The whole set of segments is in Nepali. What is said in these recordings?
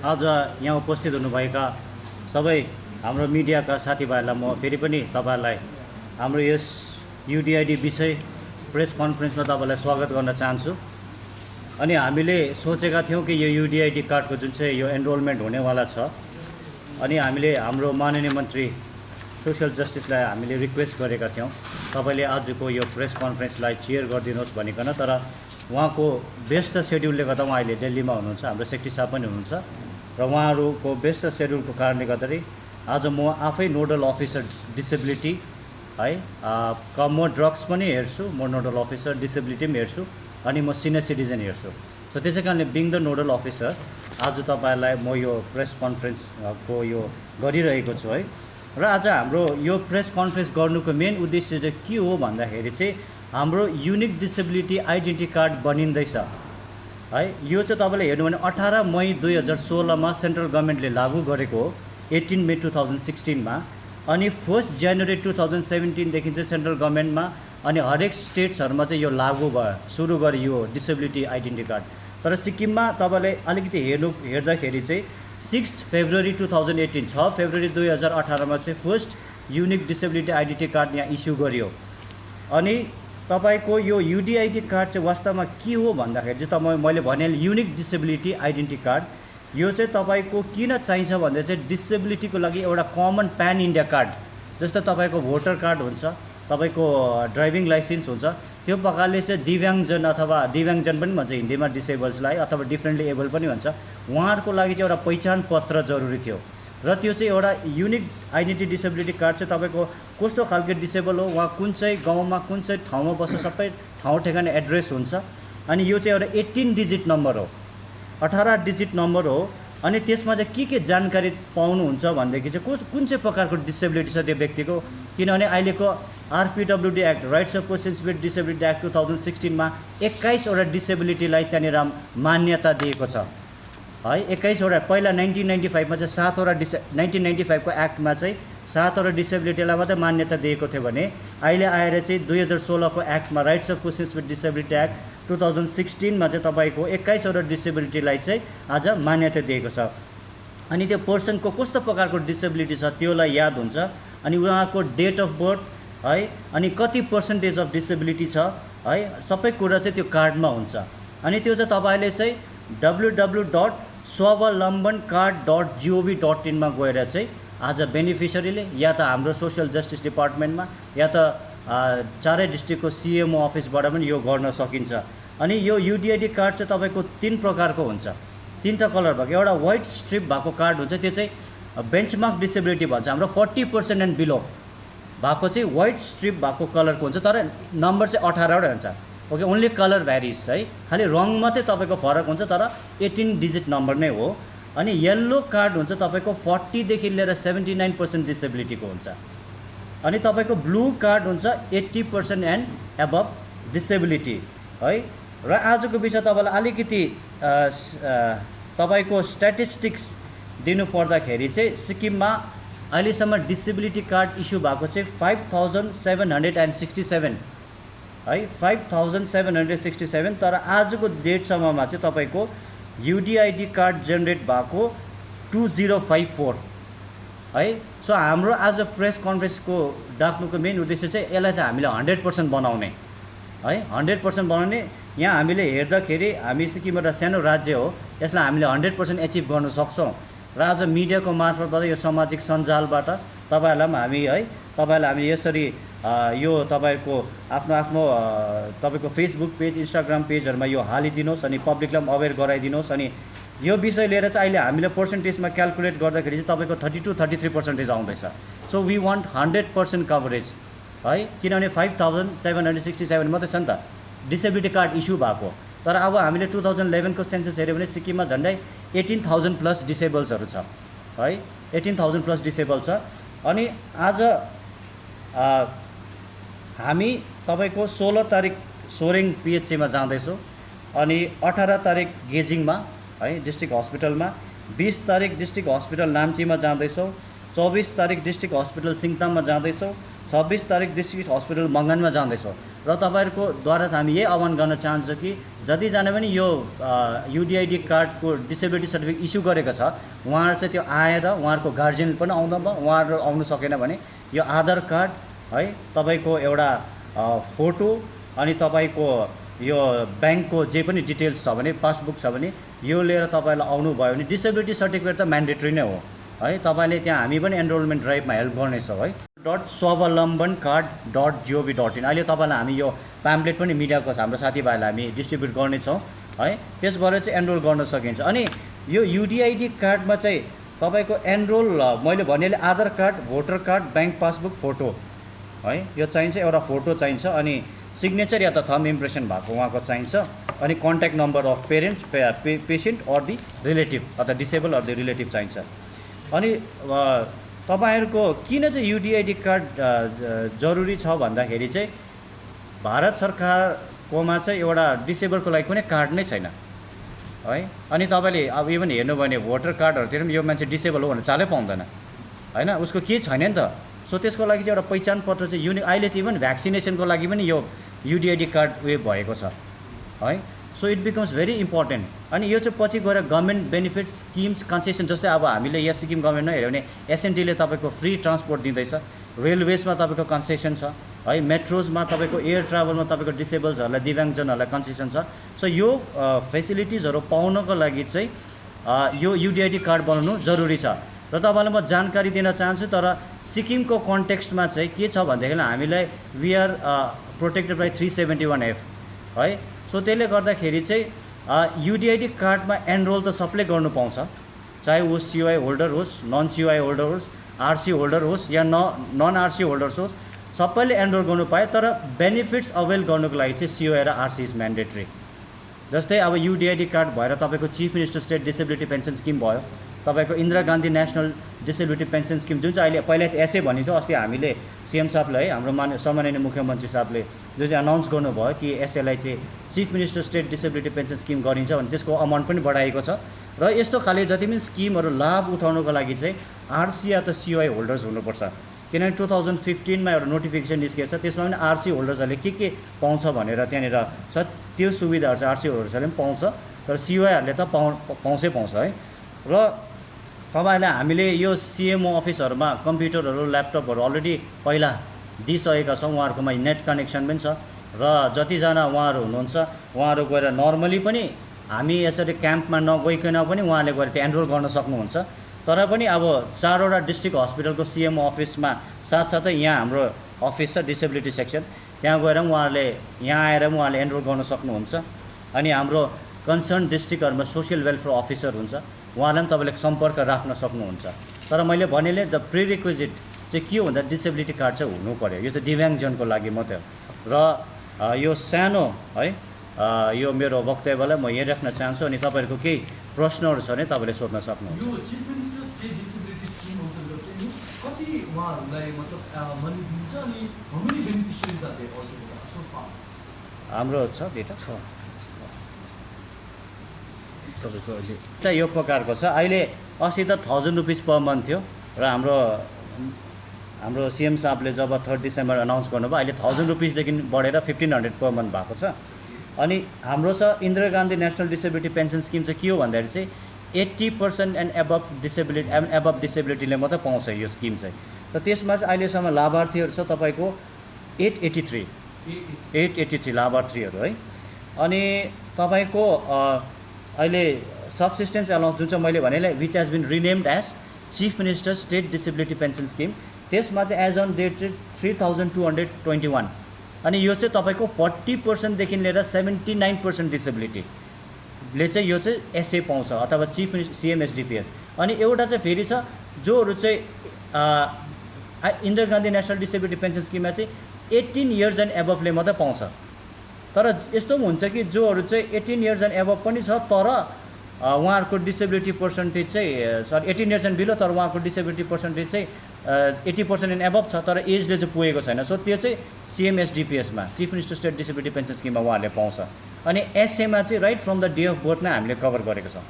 आज यहाँ उपस्थित हुनुभएका सबै हाम्रो मिडियाका साथीभाइहरूलाई म फेरि पनि तपाईहरुलाई हाम्रो यस युडिआइडी विषय प्रेस कन्फरेन्समा तपाईलाई स्वागत गर्न चाहन्छु। अनि हामीले सोचेका थियौं कि यो युडिआइडी कार्डको जुन चाहिँ यो एनरोलमेन्ट हुनेवाला छ, अनि हामीले हाम्रो माननीय मन्त्री सोशल जस्टिसलाई हामीले रिक्वेस्ट गरेका थियौं तपाईले आजको यो प्रेस कन्फरेन्सलाई चेयर गरिदिनुहोस् भनिकन, तर उहाँको व्यस्त शेड्युलले गर्दा उहाँ अहिले दिल्लीमा हुनुहुन्छ, हाम्रो सेक्रेटरी साहब पनि हुनुहुन्छ र उहाँहरूको व्यस्त शेड्युलको कारणले गर्दाखेरि आज म आफै नोडल अफिसर डिसेबिलिटी है म ड्रग्स पनि हेर्छु, म नोडल अफिसर डिसेबिलिटी पनि हेर्छु, अनि म सिनियर सिटिजन हेर्छु। सो त्यसै कारणले बिङ द नोडल अफिसर आज तपाईहरुलाई म यो प्रेस कन्फरेन्सको यो गरिरहेको छु है। र आज हाम्रो यो प्रेस कन्फरेन्स गर्नुको मेन उद्देश्य चाहिँ के हो भन्दाखेरि चाहिँ हाम्रो युनिक डिसेबिलिटी आइडेन्टिटी कार्ड बनिँदैछ है। यो चाहिँ तपाईले हेर्नु भने 18 मई 2016 मा सेन्ट्रल गभर्नमेन्टले लागू गरेको हो, 18 मे 2016 मा, अनि 1 जनवरी 2017 देखि चाहिँ सेन्ट्रल गभर्नमेन्टमा अनि हरेक स्टेट्सहरुमा चाहिँ यो लागू भयो, सुरु गरे यो डिसेबिलिटी आइडेन्टिटी कार्ड। तर सिक्किममा तपाईले अलिकति हेर्दाखेरि चाहिँ 6 फेब्रुअरी 2018 6 फेब्रुअरी 2018 मा चाहिँ first unique disability identity card यहाँ इस्यु गरियो। अनि तपाईको यो युडिआइडी कार्ड चाहिँ वास्तवमा के हो भन्दाखेरि चाहिँ मैले भने युनिक डिसेबिलिटी आइडेन्टिटी कार्ड, यो चाहिँ तपाईको किन चाहिन्छ भन्दा चाहिँ डिसेबिलिटीको लागि एउटा कमन प्यान इन्डिया कार्ड, जस्तो तपाईको भोटर कार्ड हुन्छ, तपाईको ड्राइभिङ लाइसेन्स हुन्छ, त्यो प्रकारले चाहिँ दिव्याङ्गजन अथवा दिव्याङ्गजन पनि भन्छ हिन्दीमा डिसेबल्सलाई, अथवा डिफ्रेन्टली एबल पनि भन्छ, उहाँहरूको लागि चाहिँ एउटा पहिचान पत्र जरुरी थियो। र त्यो चाहिँ एउटा युनिक आइडेन्टिटी डिसेबिलिटी कार्ड चाहिँ तपाईको कस्तो खालको डिसेबल हो, उहाँ कुन चाहिँ गाउँमा कुन चाहिँ ठाउँमा बस्छ, सबै ठाउँ ठेगाना एड्रेस हुन्छ। अनि यो चाहिँ एउटा 18 डिजिट नम्बर हो, 18 डिजिट नम्बर हो। अनि त्यसमा चाहिँ के जानकारी पाउनुहुन्छ भनेदेखि चाहिँ कुन चाहिँ प्रकारको डिसेबिलिटी छ त्यो व्यक्तिको, किनभने अहिलेको RPWD act, rights of persons with disability act 2016 मा 21 वटा डिसेबिलिटीलाई त्यहाँनिर मान्यता दिएको छ है। 21 वटा, पहिला 1995 मा चाहिँ 7 वटा 1995 को एक्टमा चाहिँ 7 वटा डिसेबिलिटीलाई मात्रै मान्यता दिएको थियो भने अहिले आएर चाहिँ 2016 को एक्टमा, rights of persons with disability act 2016 मा चाहिँ तपाईको 21 वटा डिसेबिलिटीलाई चाहिँ आज मान्यता दिएको छ। अनि त्यो पर्सनको कस्तो प्रकारको डिसेबिलिटी छ त्योलाई याद हुन्छ, अनि उहाँको डेट अफ बर्थ है, अनि कति पर्सेन्टेज अफ डिसेबिलिटी छ है, सबै कुरा चाहिँ त्यो कार्डमा हुन्छ। अनि त्यो चाहिँ तपाईले चाहिँ www.swavalambancard.gov.in मा गएर चाहिँ आज बेनिफिसियरीले या त हाम्रो सोशल जस्टिस डिपार्टमेन्टमा या त चारै डिस्ट्रिक्टको सीएमओ अफिसबाट पनि यो गर्न सकिन्छ। अनि यो युडिआइडी कार्ड चाहिँ तपाईको 3 प्रकारको हुन्छ, 3टा कलर भएको। एउटा व्हाइट स्ट्रिप भएको कार्ड हुन्छ, त्यो चाहिँ बेन्चमार्क डिसेबिलिटी भन्छ, हाम्रो 40% एन्ड बिलो भएको चाहिँ व्हाइट स्ट्रिप भएको कलरको हुन्छ, तर नम्बर चाहिँ 18 वटा हुन्छ। ओके, ओन्ली कलर भ्यारिज है, खालि रङ मात्रै तपाईको फरक हुन्छ, तर 18 डिजिट नम्बर नै हो। अनि येल्लो कार्ड हुन्छ तपाईको 40 देखि लिएर 79% डिसेबिलिटीको हुन्छ। अनि तपाईको ब्लू कार्ड हुन्छ 80% एन्ड एबभ डिसेबिलिटी है। र आजको विषय तपाईलाई अलिकति तपाईको स्ट्याटिस्टिक्स दिनु पर्दाखेरि चाहिँ सिक्किममा अहिलेसम्म डिसेबिलिटी कार्ड इस्यु भएको चाहिँ 5767 है, 5767। तर आजको डेटसम्ममा चाहिँ तपाईको युडिआइडी कार्ड जेनेरेट भएको 2054 है। सो हाम्रो आज प्रेस कन्फरेन्सको डाक्नुको मेन उद्देश्य चाहिँ यसलाई चाहिँ हामीले 100% बनाउने है, 100% बनाउने। यहाँ हामीले हेर्दाखेरि हामी सिक्किम एउटा सानो राज्य हो, यसलाई हामीले 100% एचिभ गर्न सक्छौँ। र आज मिडियाको मार्फतबाट यो सामाजिक सञ्जालबाट तपाईहरुलाई पनि हामी है, तपाईहरुलाई हामी यसरी यो तपाईको आफ्नो तपाईको फेसबुक पेज, इन्स्टाग्राम पेजहरुमा यो हालिदिनुहोस्, अनि पब्लिकलाई पनि अवेर गराइदिनुहोस्। अनि यो विषय लिएर चाहिँ अहिले हामीले पर्सेन्टेजमा क्याल्कुलेट गर्दाखेरि चाहिँ तपाईको 32-33% आउँदैछ। सो वी वान्ट 100% कभरेज है, किनभने 5767 मात्रै छ नि त डिसेबिलिटी कार्ड इस्यु भएको। तर अब हामीले 2011 को सेन्सस हेर्यो भने सिक्किममा झन्डै 18,000 प्लस डिसेबल्सहरु छ है, 18,000 प्लस डिसेबल छ। अनि आज हामी तपाईको 16 तारिक सोरेङ पीएचसी मा जाँदैछौँ, अनि 18 तारिक गेजिङमा है डिस्ट्रिक्ट हस्पिटलमा, 20 तारिक डिस्ट्रिक्ट हस्पिटल नाम्चीमा जाँदैछौँ, 24 तारिक डिस्ट्रिक्ट हस्पिटल सिङताममा जाँदैछौँ, 26 तारिक डिस्ट्रिक्ट हस्पिटल मङ्गनमा जाँदैछौँ र तपाईँहरूकोद्वारा हामी यही आह्वान गर्न चाहन्छु कि जतिजना पनि यो युडिआइडी कार्डको डिसेबिलिटी सर्टिफिकेट इस्यु गरेको छ उहाँहरू चाहिँ त्यो आएर उहाँहरूको गार्जियन पनि आउँदा भयो, उहाँहरू आउनु सकेन भने यो आधार कार्ड है, तपाईँको एउटा फोटो अनि तपाईँको यो ब्याङ्कको जे पनि डिटेल्स छ भने, पासबुक छ भने यो लिएर तपाईँलाई आउनुभयो भने डिसेबिलिटी सर्टिफिकेट त म्यान्डेटरी नै हो है। तपाईँले त्यहाँ हामी पनि एनरोलमेन्ट ड्राइभमा हेल्प गर्नेछौँ है। .स्वावलम्बन-कार्ड.gov.in अहिले तपाईँलाई हामी यो प्याम्पलेट पनि मिडियाको हाम्रो साथीभाइलाई हामी डिस्ट्रिब्युट गर्नेछौँ है। त्यसबाट चाहिँ एनरोल गर्न सकिन्छ। अनि यो युडिआइडी कार्डमा चाहिँ तपाईँको एनरोल मैले भनेले Aadhaar card, voter card, bank passbook, photo है यो चाहिन्छ, एउटा फोटो चाहिन्छ, अनि सिग्नेचर या त थम्ब इम्प्रेसन भएको उहाँको चाहिन्छ, अनि contact number of parent patient or the relative अथवा डिसेबल अर दि रिलेटिभ चाहिन्छ। अनि तपाईँहरूको किन चाहिँ युडिआइडी कार्ड जरुरी छ भन्दाखेरि चाहिँ भारत सरकारकोमा चाहिँ एउटा डिसेबलको लागि कुनै कार्ड नै छैन है। अनि तपाईँले अब इभन हेर्नु भने भोटर कार्डहरूतिर पनि यो मान्छे डिसेबल हो भनेर चालै पाउँदैन होइन, उसको केही छैन नि त। सो त्यसको लागि चाहिँ एउटा पहिचान पत्र चाहिँ युनिक, अहिले चाहिँ इभन भ्याक्सिनेसनको लागि पनि यो युडिआइडी कार्ड उयो भएको छ है। So it becomes very important. अनि यो चाहिँ पछि गएर गभर्मेन्ट बेनिफिट स्किम्स कन्सेसन, जस्तै अब हामीले यहाँ सिक्किम गभर्मेन्टमा हेऱ्यो भने एसएनटीले तपाईँको फ्री ट्रान्सपोर्ट दिँदैछ, रेलवेजमा तपाईँको कन्सेसन छ है, मेट्रोजमा तपाईँको एयर ट्राभलमा तपाईँको डिसेबल्सहरूलाई, दिव्याङ्गजनहरूलाई कन्सेसन छ। सो यो फेसिलिटिजहरू पाउनको लागि चाहिँ यो युडिआइडी कार्ड बनाउनु जरुरी छ। र तपाईँलाई म जानकारी दिन चाहन्छु, तर सिक्किमको कन्टेक्स्टमा चाहिँ के छ भनेदेखि हामीलाई we are protected by 371F है। सो त्यसले गर्दाखेरि चाहिँ युडिआइडी कार्डमा एनरोल त सबले गर्नु पाउँछ, चाहे ऊ सिओआई होल्डर होस्, नन सिओआई होल्डर होस्, आरसी होल्डर होस् या नन आरसी होल्डर्स होस्, सबैले एनरोल गर्नु पाए। तर बेनिफिट्स अवेल गर्नुको लागि चाहिँ सिओआई र आरसी इज म्यान्डेटरी। जस्तै अब युडिआइडी कार्ड भएर तपाईँको chief minister state disability pension scheme भयो, तपाईँको Indira Gandhi national disability pension scheme जुन चाहिँ अहिले पहिला चाहिँ एसए भनिन्छ, अस्ति हामीले सीएम साहबले है, हाम्रो सम्माननीय मुख्यमन्त्री साहबले जो चाहिँ अनाउन्स गर्नुभयो कि एसएलाई चाहिँ chief minister state disability pension scheme गरिन्छ भने त्यसको अमाउन्ट पनि बढाएको छ। र यस्तो खाले जति पनि स्किमहरू लाभ उठाउनको लागि चाहिँ आरसी या त सिओआई होल्डर्स हुनुपर्छ, किनभने 2015मा एउटा नोटिफिकेसन निस्केको छ, त्यसमा पनि आरसी होल्डर्सहरूले के पाउँछ भनेर त्यहाँनिर छ, त्यो सुविधाहरू चाहिँ आरसी होल्डर्सहरूले पनि पाउँछ, तर सिओआईहरूले त पाउँछै पाउँछ है। र तपाईँहरूलाई हामीले यो सिएमओ अफिसहरूमा कम्प्युटरहरू, ल्यापटपहरू अलरेडी पहिला दिइसकेका छौँ, उहाँहरूकोमा नेट कनेक्सन पनि छ। र जतिजना उहाँहरू हुनुहुन्छ उहाँहरू गएर नर्मली पनि हामी यसरी क्याम्पमा नगइकन पनि उहाँले गएर त्यो एनरोल गर्न सक्नुहुन्छ। तर पनि अब 4वटा डिस्ट्रिक्ट हस्पिटलको सिएमओ अफिसमा साथसाथै यहाँ हाम्रो अफिस छ डिसेबिलिटी सेक्सन, त्यहाँ गएर उहाँहरूले यहाँ आएर उहाँहरूले एनरोल गर्न सक्नुहुन्छ। अनि हाम्रो कन्सर्न डिस्ट्रिक्टहरूमा सोसियल वेलफेयर अफिसर हुन्छ, उहाँलाई पनि तपाईँले सम्पर्क राख्न सक्नुहुन्छ। तर मैले भनेले द प्रिरिक्विजिट चाहिँ के हो भन्दा डिसेबिलिटी कार्ड चाहिँ हुनु पऱ्यो, यो चाहिँ दिव्याङ्गजनको लागि मात्रै हो। र यो सानो है यो मेरो वक्तव्यलाई म यहीँ राख्न चाहन्छु। अनि तपाईँहरूको केही प्रश्नहरू छ भने तपाईँले सोध्न सक्नुहुन्छ। हाम्रो छ डेटा छ तपाईँको अहिले यो प्रकारको छ। अहिले अस्ति त 1000 रुपिस पर मन्थ थियो र हाम्रो सीएम साहबले जब 3 डिसेम्बर अनाउन्स गर्नुभयो अहिले 1000 रुपिसदेखि बढेर 1500 पर मन्थ भएको छ। अनि हाम्रो छ Indira Gandhi national disability pension scheme चाहिँ के हो भन्दाखेरि चाहिँ 80% एन्ड एबभ डिसेबिलिटीले मात्रै पाउँछ यो स्किम चाहिँ। र त्यसमा चाहिँ अहिलेसम्म लाभार्थीहरू छ तपाईँको 883 लाभार्थीहरू है। अनि तपाईँको अहिले सब्सिस्टेन्स एलाउन्स जुन चाहिँ मैले भनेलाई which has been renamed as chief minister state disability pension scheme, त्यसमा चाहिँ एज अन डेट 3221। अनि यो चाहिँ तपाईँको 40%देखि लिएर 79% डिसेबिलिटीले चाहिँ यो चाहिँ एसए पाउँछ अथवा चिफ मिनिस्टर सिएमएसडिपिएस। अनि एउटा चाहिँ फेरि छ जोहरू चाहिँ Indira Gandhi national disability pension स्किममा चाहिँ 18 इयर्स एन्ड एबभले मात्रै पाउँछ। तर यस्तो पनि हुन्छ कि जोहरू चाहिँ 18 इयर्स एन्ड एबभ पनि छ तर उहाँहरूको डिसेबिलिटी पर्सेन्टेज चाहिँ 18 इयर्स एन्ड बिलो, तर उहाँको डिसेबिलिटी पर्सेन्टेज चाहिँ 80% एन्ड एबभ छ तर एजले चाहिँ पुगेको छैन। सो त्यो चाहिँ सिएमएसडिपिएसमा chief minister state disability pension स्किममा उहाँहरूले पाउँछ। अनि एसएमा चाहिँ right from the day of birth नै हामीले कभर गरेको छौँ।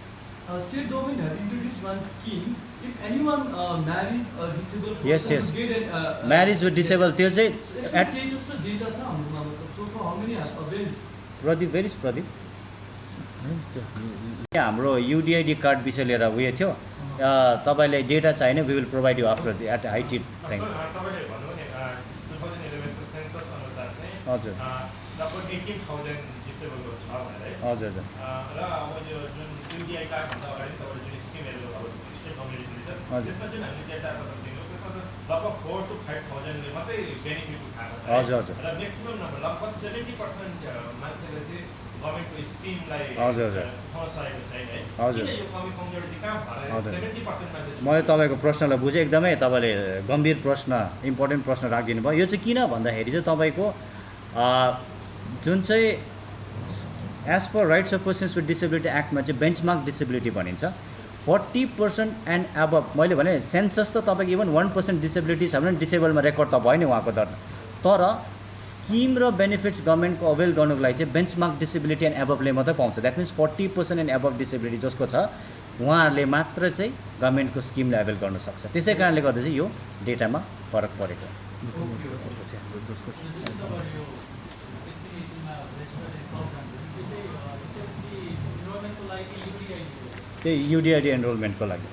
State government had introduced one scheme If anyone marries a disabled person, Yes, yes. you get an, marriage with disable त्यो चाहिँ So यसको status र data छ हाम्रोमा मतलब so far how many have availed? Pradeep भेरिस Pradeep यहाँ हाम्रो युडिआइडी कार्ड विषय लिएर उयो थियो तपाईँलाई डेटा चाहिने we will provide you after at IT time तपाईँले भन्नुभयो नि 2011 को सेन्सस अनुसार चाहिँ हजुर लगभग 18,000 डिसेबलको छ भनेर है हजुर हजुर र अब यो जुन युडिआई कार्डभन्दा अगाडि तपाईँले जुन स्किमहरू अब स्टेट कम्युनिटी छ हजुर। त्यसमा जुन हामीले डेटा दिनु त्यसमा त लगभग 4 to 5,000 ले मात्रै बेनिफिट उठाएको छ हजुर, हजुर। र म्याक्सिमम नम्बर लगभग 70% मान्छेले चाहिँ गभर्मेन्टको स्किमलाई हजुर, हजुर। उठाउन सकेको छैन है हजुर। किन यो कमी कमजोरी चाहिँ कहाँ भएर हजुर। 70% मान्छे मैले तपाईँको प्रश्नलाई बुझेँ एकदमै तपाईँले गम्भीर प्रश्न इम्पोर्टेन्ट प्रश्न राखिदिनु भयो यो चाहिँ किन भन्दाखेरि चाहिँ तपाईँको जुन चाहिँ as per rights of persons with disability एक्टमा चाहिँ बेन्चमार्क डिसेबिलिटी भनिन्छ 40% एन्ड एबभ मैले भने सेन्सस त तपाईँको इभन 1% डिसेबिलिटी छ भने डिसेबलमा रेकर्ड त भयो नि उहाँको दर तर स्किम र बेनिफिट्स गभर्मेन्टको अवेल गर्नुको लागि चाहिँ बेन्चमार्क डिसेबिलिटी एन्ड एबभले मात्रै पाउँछ that means 40% and above disability जसको छ उहाँहरूले मात्र चाहिँ गभर्मेन्टको स्किमले एभेल गर्न सक्छ त्यसै कारणले गर्दा चाहिँ यो डेटामा फरक परेको त्यही युडिआइडी एनरोलमेन्टको लागि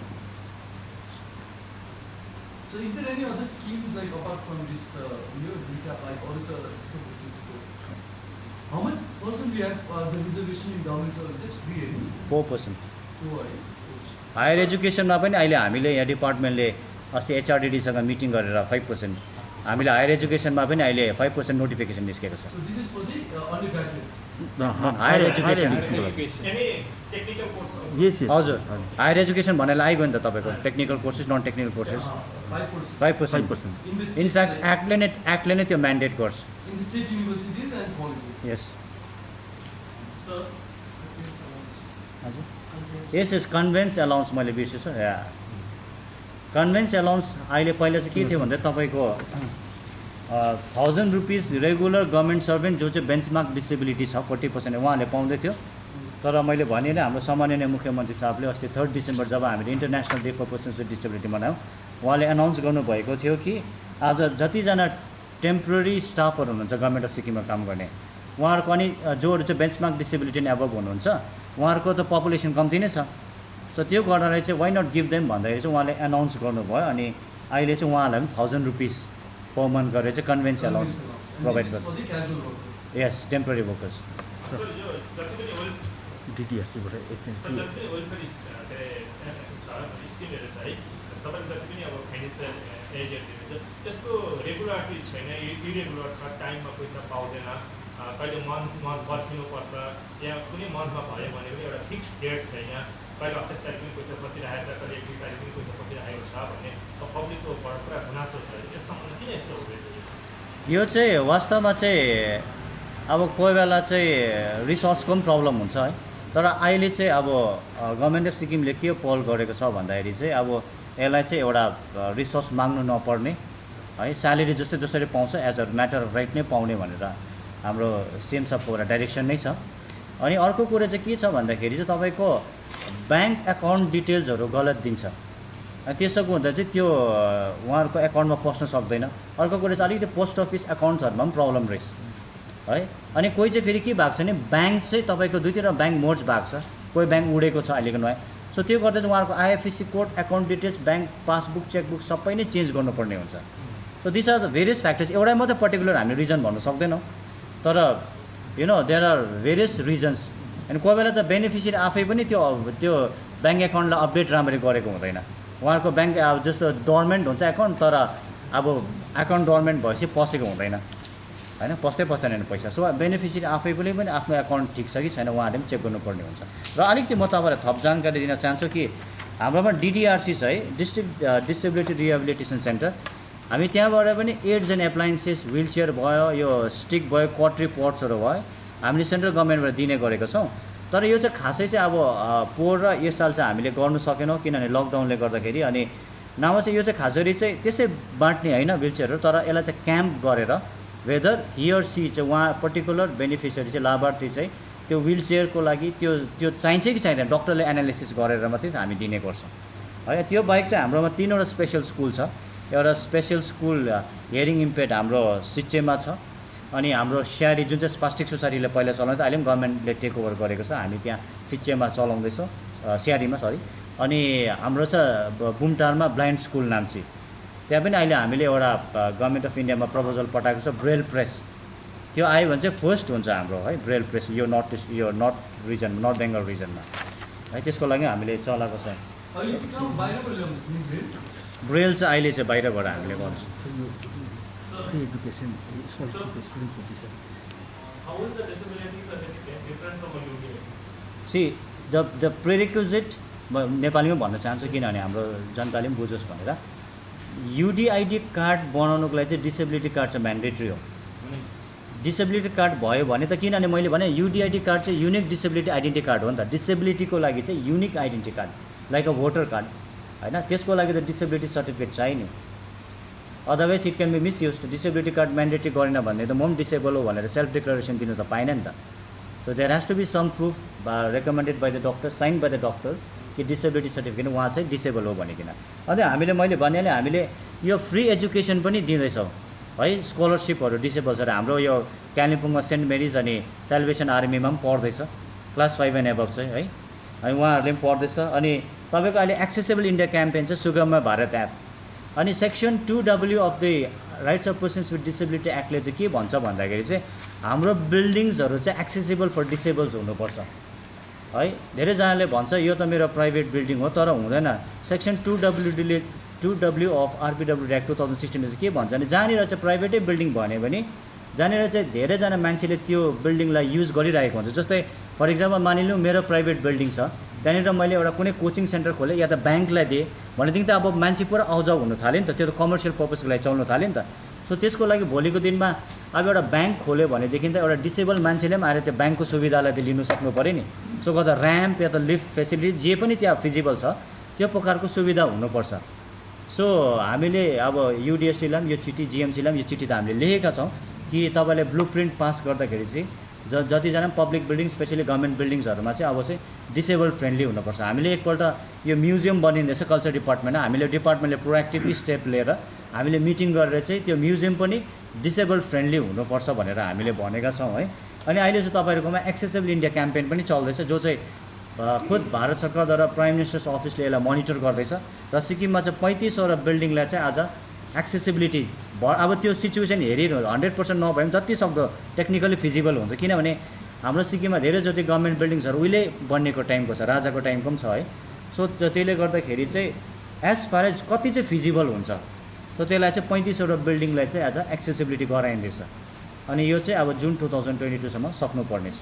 So is there any other schemes like apart from this data like all the disabilities? How much percent we have the reservation in government services? 3 any? 4%। 2 higher एजुकेसनमा पनि अहिले हामीले यहाँ डिपार्टमेन्टले अस्ति एचआरडिडीसँग मिटिङ गरेर 5% हामीले हायर एजुकेसनमा पनि अहिले 5% नोटिफिकेसन निस्केको छ So this is for the undergraduate. Higher education any technical course Yes, yes. हजुर हायर एजुकेसन भनेर आइगयो नि त तपाईँको technical courses non technical courses 5%. 5%। In the in fact एक्टले नै त्यो म्यान्डेट गर्छ in the state universities and colleges. Yes Sir. Yes yes conveyance allowance मैले बिर्सेछु या कन्भेन्स एलाउन्स अहिले पहिला चाहिँ के थियो भन्दा तपाईँको 1000 रुपिस रेगुलर गभर्मेन्ट सर्भेन्ट जो चाहिँ बेन्चमार्क डिसेबिलिटी छ 40% उहाँहरूले पाउँदै थियो तर मैले भने नै हाम्रो सम्माननीय मुख्यमन्त्री साहबले अस्ति 3 डिसेम्बर जब हामीले international day for persons with disability मनायौँ उहाँले एनाउन्स गर्नुभएको थियो कि आज जतिजना टेम्पोररी स्टाफहरू हुनुहुन्छ गभर्मेन्ट अफ सिक्किममा काम गर्ने उहाँहरूको अनि जोहरू चाहिँ बेन्चमार्क डिसेबिलिटी एबभ हुनुहुन्छ उहाँहरूको त पपुलेसन कम्ती नै छ सो त्यो गर्नलाई चाहिँ वाइ नट गिभ देम भन्दाखेरि चाहिँ उहाँले एनाउन्स गर्नुभयो अनि अहिले चाहिँ उहाँलाई पनि 1000 रुपिस पर मन्थ गरेर चाहिँ कन्भेन्स एलाउन्स प्रोभाइड For गर्नु the casual workers. Yes temporary workers यो जति पनि डिटिआरसीबाट एक्सचेन्ज जति पनि वेलफेयर स्किमहरू छ है तपाईँले जति पनि अब फाइनेन्सियल एडहरू दिनुहुन्छ त्यसको रेगुलरिटी छैन इरेगुलर छ टाइममा पैसा पाउँदैन कहिले मन्थ पर्खिनुपर्छ या कुनै मन्थमा भयो भने पनि एउटा फिक्स डेट छैन कहिले 28 तारिक पनि पैसा पसिरहेको छ कहिले 21 तारिक पनि पैसा पसिरहेको छ भन्ने पब्लिकको पुरा गुनासो छ यस सम्बन्धमा किन यस्तो हुँदैछ यो चाहिँ वास्तवमा चाहिँ अब कोही बेला चाहिँ रिसोर्सको पनि प्रब्लम हुन्छ है तर अहिले चाहिँ अब गभर्मेन्ट अफ सिक्किमले के पहल गरेको छ भन्दाखेरि चाहिँ अब यसलाई चाहिँ एउटा रिसोर्स माग्नु नपर्ने है स्यालेरी जस्तै जसरी पाउँछ as a matter of right नै पाउने भनेर हाम्रो सिएम साहबको एउटा डाइरेक्सन नै छ अनि अर्को कुरा चाहिँ के छ भन्दाखेरि चाहिँ तपाईँको ब्याङ्क एकाउन्ट डिटेल्सहरू गलत दिन्छ अनि त्यसोको हुँदा चाहिँ त्यो उहाँहरूको एकाउन्टमा पस्न सक्दैन अर्को कुरा चाहिँ अलिकति पोस्ट अफिस एकाउन्ट्सहरूमा पनि प्रब्लम रहेछ है अनि कोही चाहिँ फेरि के भएको छ भने ब्याङ्क चाहिँ तपाईँको 2-3 ब्याङ्क मोर्ज भएको छ कोही ब्याङ्क उडेको छ अहिलेको नयाँ सो त्यो गर्दा चाहिँ उहाँहरूको IFSC code account details bank passbook chequebook सबै नै चेन्ज गर्नुपर्ने हुन्छ so this are the various factors एउटै मात्रै पर्टिकुलर हामीले रिजन भन्नु सक्दैनौँ तर you know there are various reasons अनि कोही बेला त बेनिफिसियरी आफै पनि त्यो ब्याङ्क एकाउन्टलाई अपडेट राम्ररी गरेको हुँदैन उहाँहरूको ब्याङ्क अब जस्तो डोर्मेन्ट हुन्छ एकाउन्ट तर अब एकाउन्ट डोर्मेन्ट भएपछि पसेको हुँदैन होइन पस्दैन पैसा सो बेनिफिसियरी आफै पनि आफ्नो एकाउन्ट ठिक छ कि छैन उहाँहरूले पनि चेक गर्नुपर्ने हुन्छ र अलिकति म तपाईँलाई थप जानकारी दिन चाहन्छु कि हाम्रोमा डिडिआरसी छ है डिस्ट्रिक्ट डिसेबिलिटी रिहेबिलिटेसन सेन्टर हामी त्यहाँबाट पनि AIDS and appliances wheel chair भयो यो स्टिक भयो कटरी पट्सहरू भयो हामीले सेन्ट्रल गभर्मेन्टबाट दिने गरेको छौँ तर यो चाहिँ खासै चाहिँ अब पोहोर र यस साल चाहिँ हामीले गर्नु सकेनौँ किनभने लकडाउनले गर्दाखेरि अनि नभए चाहिँ यो चाहिँ खास गरी चाहिँ त्यसै बाँड्ने होइन व्हिल चेयरहरू तर यसलाई चाहिँ क्याम्प गरेर वेदर हियर सी चाहिँ उहाँ पर्टिकुलर बेनिफिसियरी चाहिँ लाभार्थी चाहिँ त्यो व्हिल चेयरको लागि त्यो चाहिन्छ कि चाहिँदैन डक्टरले एनालिसिस गरेर मात्रै हामी दिने गर्छौँ है। त्यो बाहेक चाहिँ हाम्रोमा 3वटा स्पेसल स्कुल छ। एउटा स्पेसल स्कुल हियरिङ इम्पेयर्ड हाम्रो सिच्चेमा छ, अनि हाम्रो स्यारी जुन चाहिँ स्पास्टिक सोसाइटीले पहिला चलाउँथ्यो अहिले पनि गभर्मेन्टले टेक ओभर गरेको छ, हामी त्यहाँ सिच्चेमा चलाउँदैछौँ, स्यारीमा सरी। अनि हाम्रो चाहिँ बुमटारमा ब्लाइन्ड स्कुल नाम्ची, त्यहाँ पनि अहिले हामीले एउटा गभर्मेन्ट अफ इन्डियामा प्रपोजल पठाएको छ ब्रेल प्रेस। त्यो आयो भने चाहिँ फर्स्ट हुन्छ हाम्रो है ब्रेल प्रेस यो नर्थ रिजन, नर्थ बेङ्गल रिजनमा है। त्यसको लागि हामीले चलाएको छ। अहिले चाहिँ कहाँ बाहिरबाट ल्याउँदैछ नि ब्रेल? ब्रेल चाहिँ अहिले चाहिँ बाहिरबाट हामीले गर्छौँ। Free education, scholarship is free for disabilities. How is the disability certificate different from a UDI? See the prerequisite म नेपालीमा भन्न चाहन्छु किनभने हाम्रो जनताले पनि बुझोस् भनेर। युडिआइडी कार्ड बनाउनुको लागि चाहिँ डिसेबिलिटी कार्ड चाहिँ म्यान्डेटरी हो। डिसेबिलिटी कार्ड भयो भने त, किनभने मैले भने युडिआइडी कार्ड चाहिँ युनिक डिसेबिलिटी आइडेन्टिटी कार्ड हो नि त। डिसेबिलिटीको लागि चाहिँ unique identity card like a voter card होइन, त्यसको लागि त डिसेबिलिटी सर्टिफिकेट चाहिने। Otherwise it can be misuse. Disability card mandatory गरेन भने त म पनि डिसेबल हो भनेर सेल्फ डिक्लेरेसन दिनु त पाएन नि त। So there has to be some proof recommended by the doctor, sign by the doctor कि डिसेबिलिटी सर्टिफिकेट उहाँ चाहिँ डिसेबल हो भनिकन। अनि हामीले मैले भनिहालेँ हामीले यो फ्री एजुकेसन पनि दिँदैछौँ है, स्कलरसिपहरू डिसेबल छ। हाम्रो यो कालिम्पोङमा सेन्ट मेरिज अनि सेल्भेसन आर्मीमा पनि पढ्दैछ, क्लास 5 एन्ड एबभ चाहिँ है, अनि उहाँहरूले पनि पढ्दैछ। अनि तपाईँको अहिले एक्सेसिबल इन्डिया क्याम्पेन छ, सुगम्य भारत एप। अनि section 2W of the rights of persons with disability एक्टले चाहिँ के भन्छ भन्दाखेरि चाहिँ हाम्रो बिल्डिङ्सहरू चाहिँ एक्सेसिबल फर डिसेबल्स हुनुपर्छ है। धेरैजनाले भन्छ यो त मेरो प्राइभेट बिल्डिङ हो, तर हुँदैन। Section 2W of RPW act 2016 चाहिँ के भन्छ भने जहाँनिर चाहिँ प्राइभेटै बिल्डिङ भन्यो भने जहाँनिर चाहिँ धेरैजना मान्छेले त्यो बिल्डिङलाई युज गरिरहेको हुन्छ। जस्तै फर इक्जाम्पल मानिलिउँ मेरो प्राइभेट बिल्डिङ छ, त्यहाँनिर मैले एउटा कुनै कोचिङ सेन्टर खोलेँ या त ब्याङ्कलाई दिएँ भनेदेखि त अब मान्छे पुरा आउजाउ हुनु थाल्यो नि त, त्यो त कमर्सियल पर्पजको लागि चल्नु थाल्यो नि त। सो त्यसको लागि भोलिको दिनमा अब एउटा ब्याङ्क खोल्यो भनेदेखि त एउटा डिसेबल मान्छेले पनि आएर त्यो ब्याङ्कको सुविधालाई त लिनु सक्नु पऱ्यो नि। सो गर्दा ऱ्याम्प या त लिफ्ट फेसिलिटी जे पनि त्यहाँ फिजिबल छ त्यो प्रकारको सुविधा हुनुपर्छ। सो हामीले अब युडिएसटीलाई पनि यो चिठी, जिएमसीलाई पनि यो चिठी त हामीले लेखेका छौँ कि तपाईँले ब्लु प्रिन्ट पास गर्दाखेरि चाहिँ जतिजना पब्लिक बिल्डिङ स्पेसली गभर्मेन्ट बिल्डिङ्सहरूमा चाहिँ अब चाहिँ डिसेबल फ्रेन्डली हुनुपर्छ। हामीले एकपल्ट यो म्युजियम बनिँदैछ कल्चर डिपार्टमेन्टमा, हामीले डिपार्टमेन्टले प्रोएक्टिभली स्टेप लिएर हामीले मिटिङ गरेर चाहिँ त्यो म्युजियम पनि डिसेबल फ्रेन्डली हुनुपर्छ भनेर हामीले भनेका छौँ है। अनि अहिले चाहिँ तपाईँहरूकोमा एक्सेसिबल इन्डिया क्याम्पेन पनि चल्दैछ, जो चाहिँ खुद भारत सरकारद्वारा प्राइम मिनिस्टर्स अफिसले यसलाई मोनिटर गर्दैछ र सिक्किममा चाहिँ 35वटा बिल्डिङलाई चाहिँ आज एक्सेसिबिलिटी अब त्यो सिचुएसन हेरिरहनु 100% नभए पनि जति सक्दो टेक्निकली फिजिबल हुन्छ। किनभने हाम्रो सिक्किममा धेरै जति गभर्मेन्ट बिल्डिङ्सहरू उहिले बनिएको टाइमको छ, राजाको टाइमको पनि छ है। सो त्यसले गर्दाखेरि चाहिँ एज फार एज कति चाहिँ फिजिबल हुन्छ, सो त्यसलाई चाहिँ 35वटा बिल्डिङलाई चाहिँ आज एक्सेसिबिलिटी गराइँदैछ। अनि यो चाहिँ अब जुन 2022 सम्म सक्नुपर्नेछ।